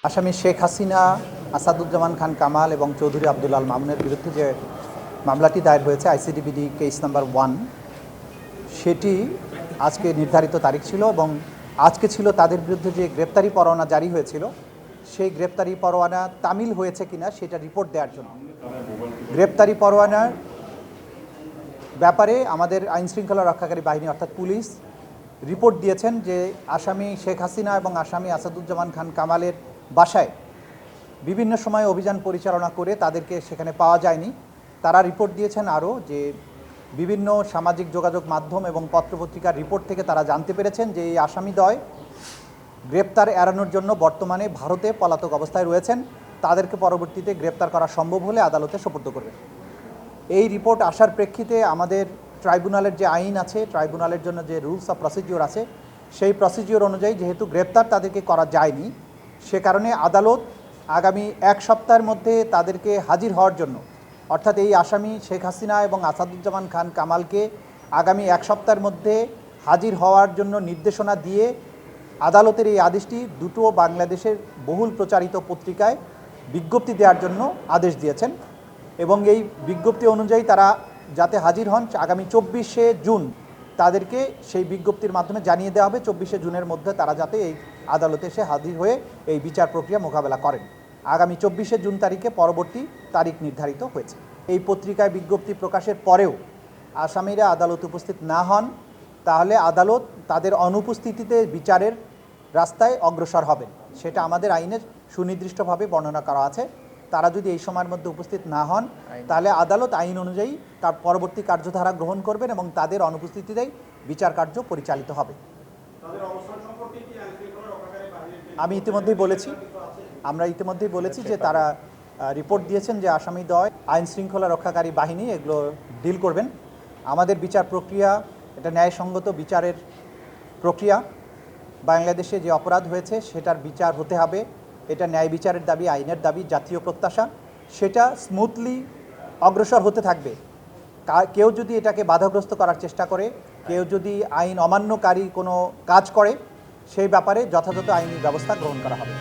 আসামি শেখ হাসিনা, আসাদুজ্জামান খান কামাল এবং চৌধুরী আব্দুল আল মামুনের বিরুদ্ধে যে মামলাটি দায়ের হয়েছে আইসিডিবিডি কেস নাম্বার 1, সেটি আজকে নির্ধারিত তারিখ ছিল এবং আজকে ছিল তাদের বিরুদ্ধে যে গ্রেপ্তারি পরোয়ানা জারি হয়েছিল সেই গ্রেপ্তারি পরোয়ানা তামিল হয়েছে কিনা সেটা রিপোর্ট দেওয়ার জন্য। গ্রেপ্তারি পরোয়ানার ব্যাপারে আমাদের আইনশৃঙ্খলা রক্ষাকারী বাহিনী অর্থাৎ পুলিশ রিপোর্ট দিয়েছেন যে আসামি শেখ হাসিনা এবং আসামি আসাদুজ্জামান খান কামালের বাসায় বিভিন্ন সময় অভিযান পরিচালনা করে তাদেরকে সেখানে পাওয়া যায়নি। তারা রিপোর্ট দিয়েছেন আরও যে বিভিন্ন সামাজিক যোগাযোগ মাধ্যম এবং পত্রপত্রিকার রিপোর্ট থেকে তারা জানতে পেরেছেন যে এই আসামিদ্বয় গ্রেপ্তার এড়ানোর জন্য বর্তমানে ভারতে পলাতক অবস্থায় রয়েছেন, তাদেরকে পরবর্তীতে গ্রেপ্তার করা সম্ভব হলে আদালতে সোপর্দ করবে। এই রিপোর্ট আসার প্রেক্ষিতে আমাদের ট্রাইব্যুনালের যে আইন আছে, ট্রাইব্যুনালের জন্য যে রুলস অফ প্রসিডিওর আছে, সেই প্রসিডিওর অনুযায়ী যেহেতু গ্রেপ্তার তাদেরকে করা যায়নি, সে কারণে আদালত আগামী 1 সপ্তাহের মধ্যে তাদেরকে হাজির হওয়ার জন্য, অর্থাৎ এই আসামি শেখ হাসিনা এবং আসাদুজ্জামান খান কামালকে আগামী 1 সপ্তাহের মধ্যে হাজির হওয়ার জন্য নির্দেশনা দিয়ে আদালতের এই আদেশটি দুটো বাংলাদেশের বহুল প্রচারিত পত্রিকায় বিজ্ঞপ্তি দেওয়ার জন্য আদেশ দিয়েছেন এবং এই বিজ্ঞপ্তি অনুযায়ী তারা যাতে হাজির হন আগামী 24শে জুন তাদেরকে সেই বিজ্ঞপ্তির মাধ্যমে জানিয়ে দেওয়া হবে 24শে জুনের মধ্যে তারা যাতে এই আদালতে এসে হাজির হয়ে এই বিচার প্রক্রিয়া মোকাবেলা করেন। আগামী 24শে জুন তারিখে পরবর্তী তারিখ নির্ধারিত হয়েছে। এই পত্রিকায় বিজ্ঞপ্তি প্রকাশের পরেও আসামিরা আদালতে উপস্থিত না হন তাহলে আদালত তাদের অনুপস্থিতিতে বিচারের রাস্তায় অগ্রসর হবেন, সেটা আমাদের আইনের সুনির্দিষ্টভাবে বর্ণনা করা আছে। তারা যদি এই সময়ের মধ্যে উপস্থিত না হন তাহলে আদালত আইন অনুযায়ী তার পরবর্তী কার্যধারা গ্রহণ করবেন এবং তাদের অনুপস্থিতিতেই বিচার কার্য পরিচালিত হবে। আমরা ইতিমধ্যেই বলেছি যে তারা রিপোর্ট দিয়েছেন যে আসামিদ্বয় আইন শৃঙ্খলা রক্ষাকারী বাহিনী এগুলো ডিল করবেন। আমাদের বিচার প্রক্রিয়া এটা ন্যায়সঙ্গত বিচারের প্রক্রিয়া। বাংলাদেশে যে অপরাধ হয়েছে সেটার বিচার হতে হবে, এটা ন্যায় বিচারের দাবি, আইনের দাবি, জাতীয় প্রত্যাশা, সেটা স্মুথলি অগ্রসর হতে থাকবে। কেউ যদি এটাকে বাধাগ্রস্ত করার চেষ্টা করে, কেউ যদি আইন অমান্যকারী কোনো কাজ করে, সেই ব্যাপারে যথাযথ আইনি ব্যবস্থা গ্রহণ করা হবে।